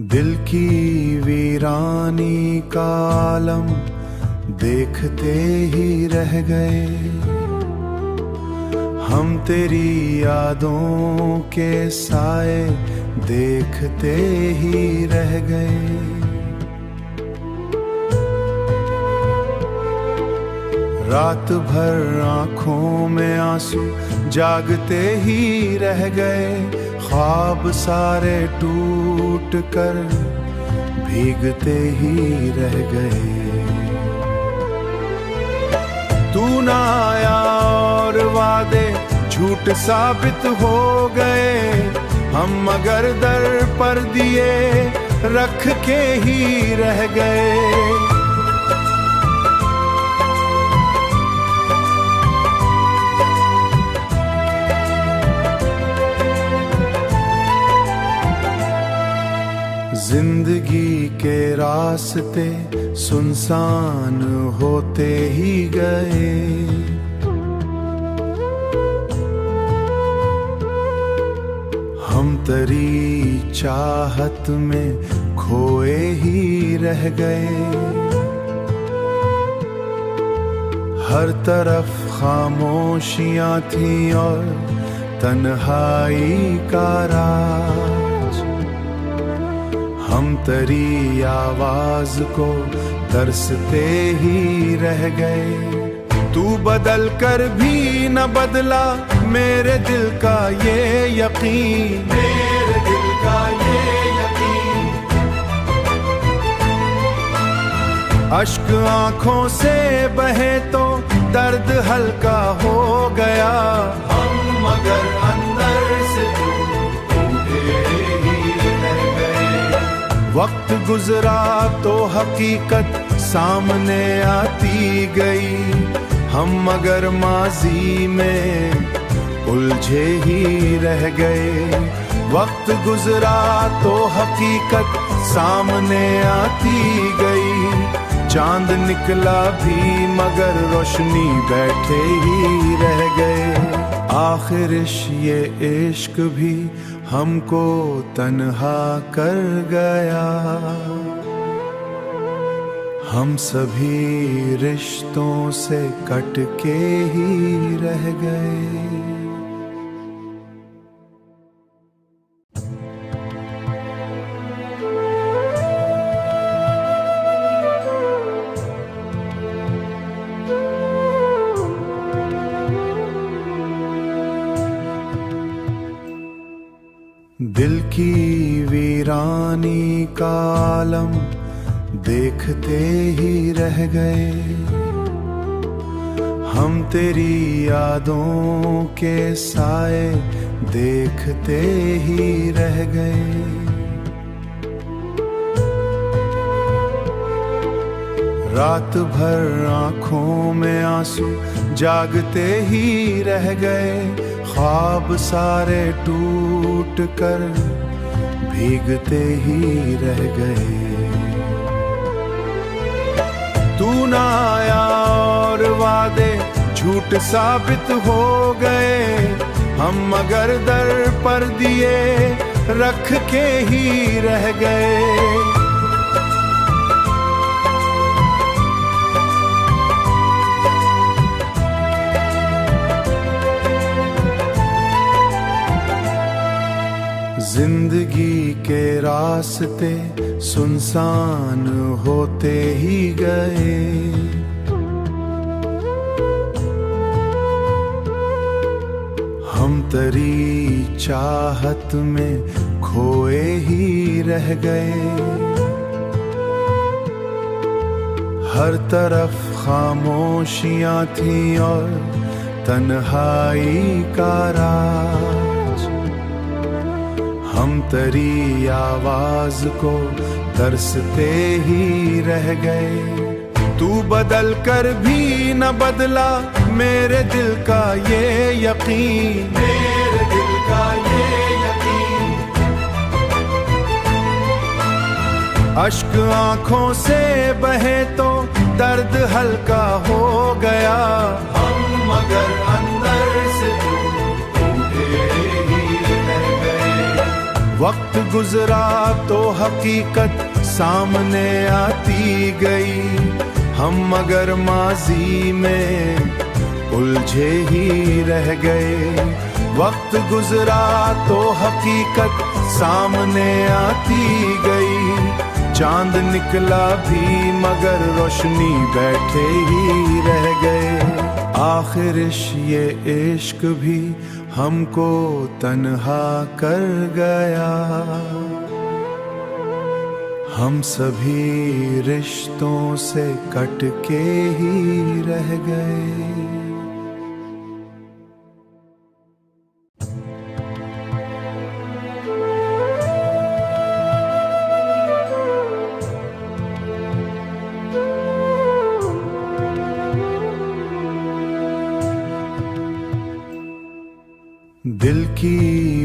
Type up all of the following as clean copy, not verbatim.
दिल की वीरानी का आलम देखते ही रह गए हम, तेरी यादों के साए देखते ही रह गए। रात भर आंखों में आंसू जागते ही रह गए, ख्वाब सारे टूट कर भीगते ही रह गए। तू ना आया और वादे झूठ साबित हो गए, हम मगर दर पर दिए रख के ही रह गए। जिंदगी के रास्ते सुनसान होते ही गए, हम तेरी चाहत में खोए ही रह गए। हर तरफ खामोशियां थीं और तन्हाई का राज, हम तेरी आवाज को तरसते ही रह गए। तू बदल कर भी न बदला मेरे दिल का ये यकीन, मेरे दिल का ये यकीन। अश्क आंखों से बहे तो दर्द हल्का हो गया, हम मगर अंदर से वक्त गुजरा तो हकीकत सामने आती गई, हम मगर माजी में उलझे ही रह गए। वक्त गुजरा तो हकीकत सामने आती गई, चांद निकला भी मगर रोशनी बैठे ही रह गए। आखिर ये इश्क भी हमको तन्हा कर गया, हम सभी रिश्तों से कट के ही रह गए। दिल की वीरानी का आलम देखते ही रह गए, हम तेरी यादों के साए देखते ही रह गए। रात भर आंखों में आंसू जागते ही रह गए, ख्वाब सारे टूट कर भीगते ही रह गए। तू ना आया और वादे झूठ साबित हो गए, हम मगर दर पर दिए रख के ही रह गए। जिंदगी के रास्ते सुनसान होते ही गए, हम तेरी चाहत में खोए ही रह गए। हर तरफ खामोशियां थीं और तन्हाई का राज, हम तेरी आवाज को तरसते ही रह गए। तू बदल कर भी न बदला मेरे दिल का ये यकीन, मेरे दिल का ये यकीन। अश्क आंखों से बहे तो दर्द हल्का हो गया, हम मगर अंदर से वक्त गुजरा तो हकीकत सामने आती गई, हम मगर माजी में उलझे ही रह गए। वक्त गुजरा तो हकीकत सामने आती गई, चांद निकला भी मगर रोशनी बैठे ही रह गए। आखिर ये इश्क भी हमको तन्हा कर गया, हम सभी रिश्तों से कट के ही रह गए। दिल की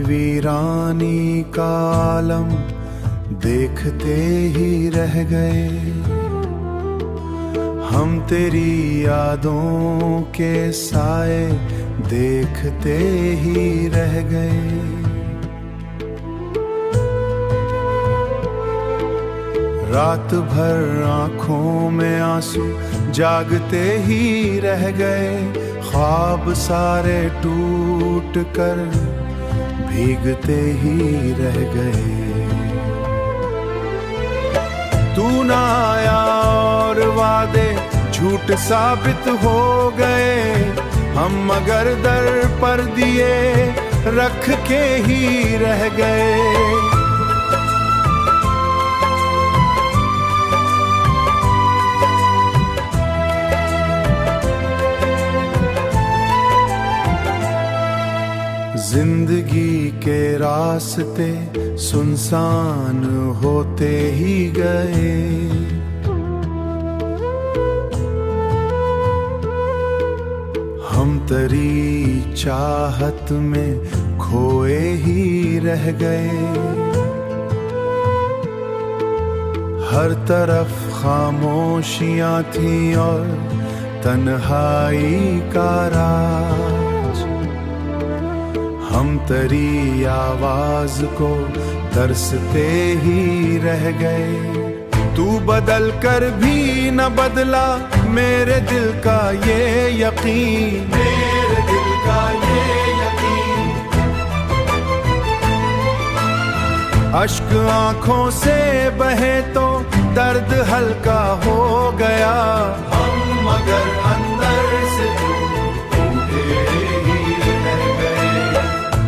वीरानी का आलम देखते ही रह गए, हम तेरी यादों के साए देखते ही रह गए। रात भर आँखों में आंसू जागते ही रह गए, ख्वाब सारे टूट कर भीगते ही रह गए। तू ना आया और वादे झूठ साबित हो गए, हम मगर दर पर दिए रख के ही रह गए। जिंदगी के रास्ते सुनसान होते ही गए, हम तेरी चाहत में खोए ही रह गए। हर तरफ खामोशियां थी और तन्हाई का राज, हम तेरी आवाज को तरसते ही रह गए। तू बदल कर भी न बदला मेरे दिल का ये यकीन, मेरे दिल का ये यकीन। अश्क आंखों से बहे तो दर्द हल्का हो गया, हम मगर अंदर से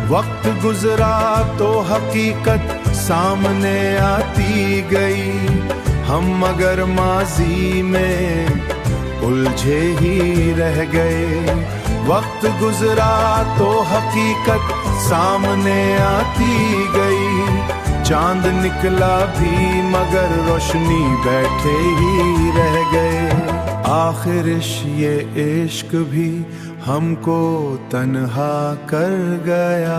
वक्त गुजरा तो हकीकत सामने आती गई, हम मगर माजी में उलझे ही रह गए। वक्त गुजरा तो हकीकत सामने आती गई, चांद निकला भी मगर रोशनी बैठे ही रह गए। आखिर ये इश्क भी हमको तन्हा कर गया,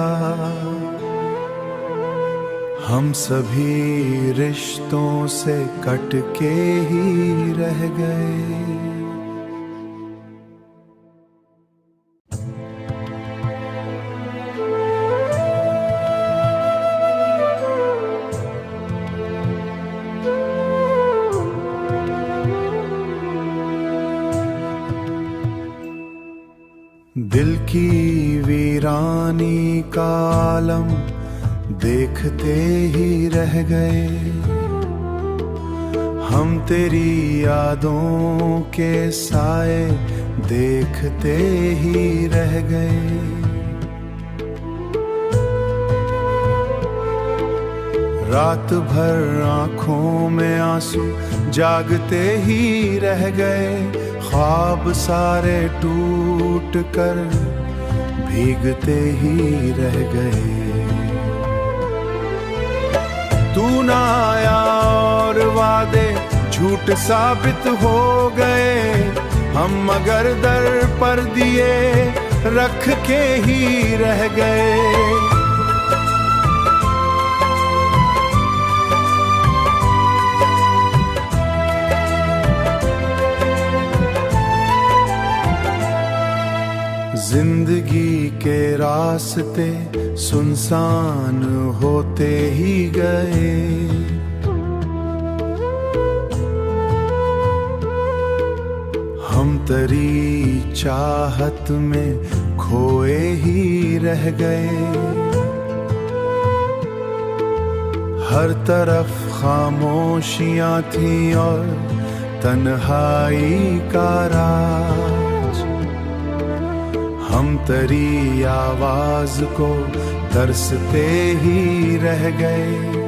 हम सभी रिश्तों से कट के ही रह गए। दिल की वीरानी का आलम देखते ही रह गए, हम तेरी यादों के साए देखते ही रह गए। रात भर आँखों में आंसू जागते ही रह गए, ख्वाब सारे टूट कर भीगते ही रह गए। तू ना आया और वादे झूठ साबित हो गए, हम मगर दर पर दिए रख के ही रह गए। जिंदगी के रास्ते सुनसान होते ही गए, हम तेरी चाहत में खोए ही रह गए। हर तरफ खामोशियां थी और तन्हाई का राज, हम तेरी आवाज को तरसते ही रह गए।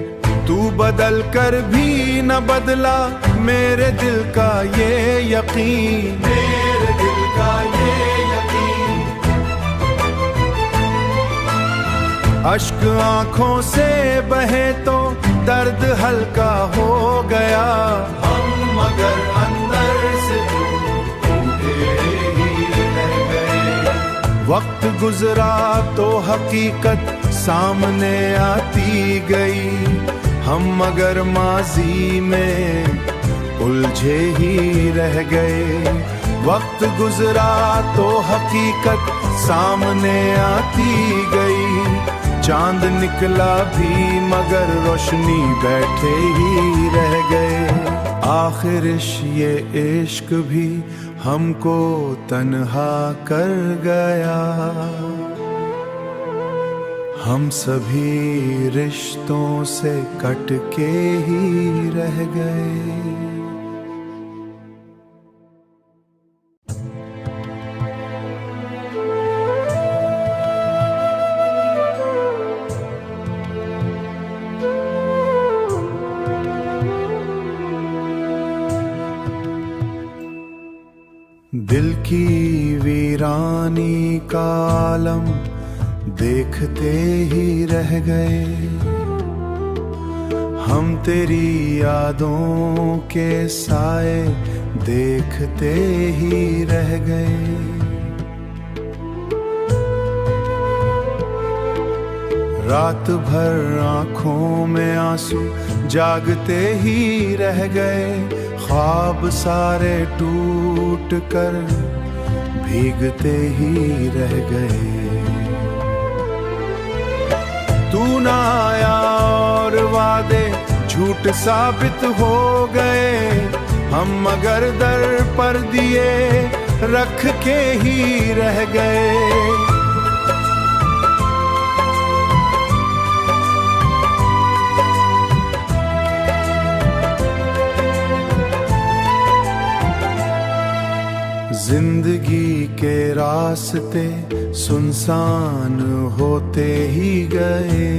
तू बदल कर भी न बदला मेरे दिल का ये यकीन, मेरे दिल का ये यकीन। अश्क आंखों से बहे तो दर्द हल्का हो गया, हम मगर अंदर से टूटे ही रह गए। वक्त गुजरा तो हकीकत सामने आती गई, हम मगर माजी में उलझे ही रह गए। वक्त गुजरा तो हकीकत सामने आती गई, चांद निकला भी मगर रोशनी बैठे ही रह गए। आखिर ये इश्क भी हमको तन्हा कर गया, हम सभी रिश्तों से कट के ही रह गए। दिल की वीरानी का आलम देखते ही रह गए, हम तेरी यादों के साए देखते ही रह गए। रात भर आंखों में आंसू जागते ही रह गए, ख्वाब सारे टूट कर भीगते ही रह गए। तू ना आया और वादे झूठ साबित हो गए, हम मगर दर पर दिए रख के ही रह गए। जिंदगी के रास्ते सुनसान होते ही गए,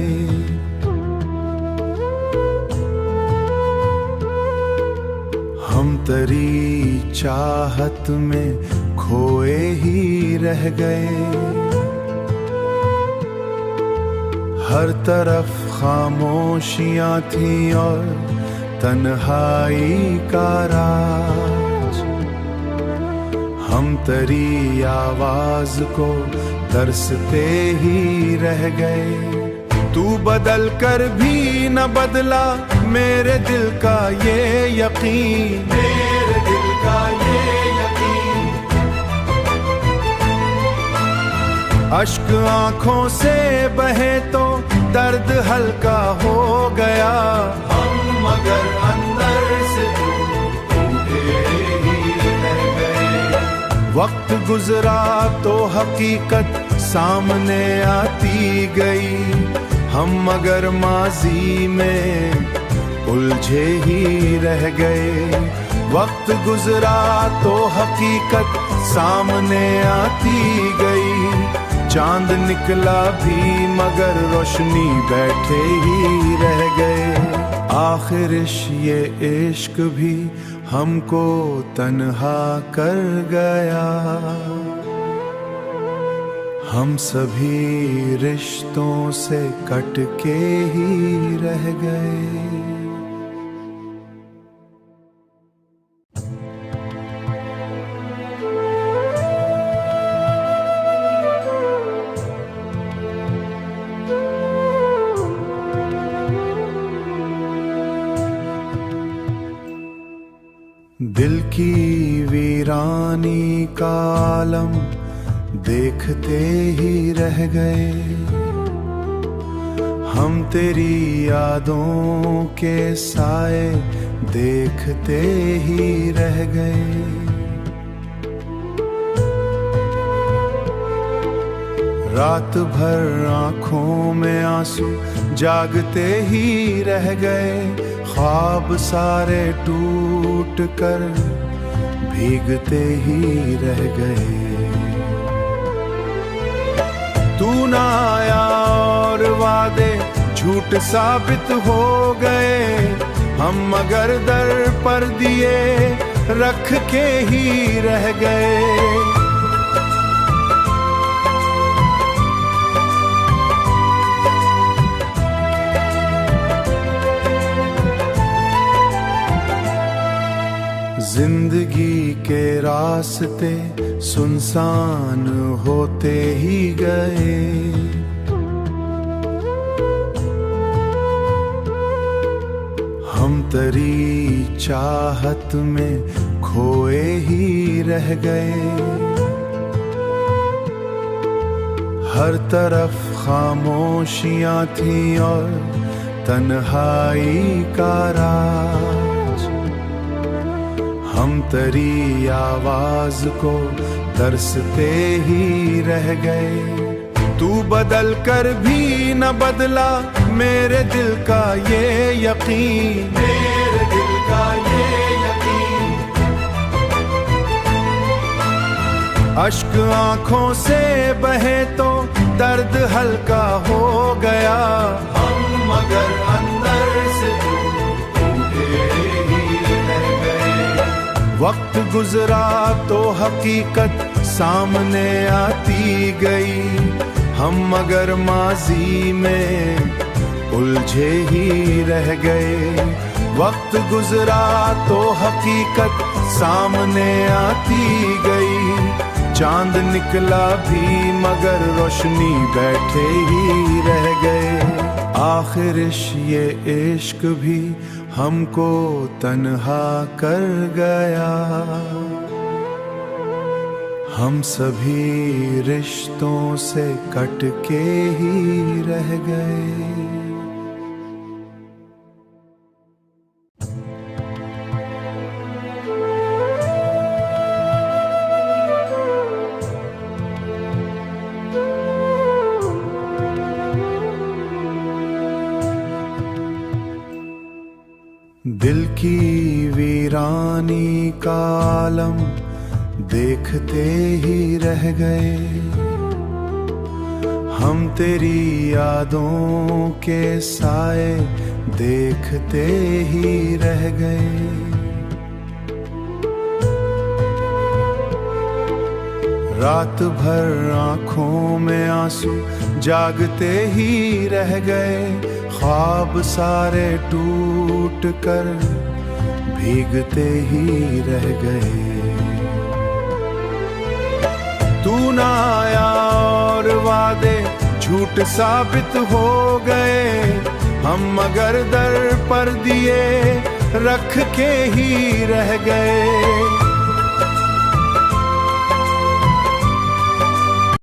हम तेरी चाहत में खोए ही रह गए। हर तरफ खामोशियां थी और तन्हाई का राज, हम तेरी आवाज को तरसते ही रह गए। तू बदल कर भी न बदला मेरे दिल का ये यकीन, मेरे दिल का ये यकीन। अश्क आंखों से बहे तो दर्द हल्का हो गया, हम मगर अंदर से टूटे ही रह गए। वक्त गुजरा तो हकीकत सामने आती गई, हम मगर माजी में उलझे ही रह गए। वक्त गुजरा तो हकीकत सामने आती गई, चांद निकला भी मगर रोशनी बैठे ही रह गए। आखिर ये इश्क भी हमको तन्हा कर गया, हम सभी रिश्तों से कट के ही रह गए। दिल की वीरानी का आलम देखते ही रह गए। हम तेरी यादों के साए देखते ही रह गए। रात भर आंखों में आंसू जागते ही रह गए। ख्वाब सारे टूट कर भीगते ही रह गए। तू ना आया और वादे झूठ साबित हो गए। हम मगर दर पर दिए रख के ही रह गए। जिंदगी के रास्ते सुनसान होते ही गए। हम तेरी चाहत में खोए ही रह गए। हर तरफ खामोशियां थी और तन्हाई का राज। हम तेरी आवाज को तरसते ही रह गए। तू बदल कर भी न बदला मेरे दिल का ये यकीन, मेरे दिल का ये यकीन। अश्क आंखों से बहे तो दर्द हल्का हो गया। हम मगर अंदर से वक्त गुजरा तो हकीकत सामने आती गई। हम मगर माजी में उलझे ही रह गए। वक्त गुजरा तो हकीकत सामने आती गई। चांद निकला भी मगर रोशनी बैठे ही रह गए। आखिर ये इश्क भी हमको तन्हा कर गया। हम सभी रिश्तों से कट के ही रह गए। दिल की वीरानी का आलम देखते ही रह गए। हम तेरी यादों के साए देखते ही रह गए। रात भर आंखों में आंसू जागते ही रह गए। ख्वाब सारे टूट कर भीगते ही रह गए। तू ना आया और वादे झूठ साबित हो गए। हम मगर दर पर दिए रख के ही रह गए।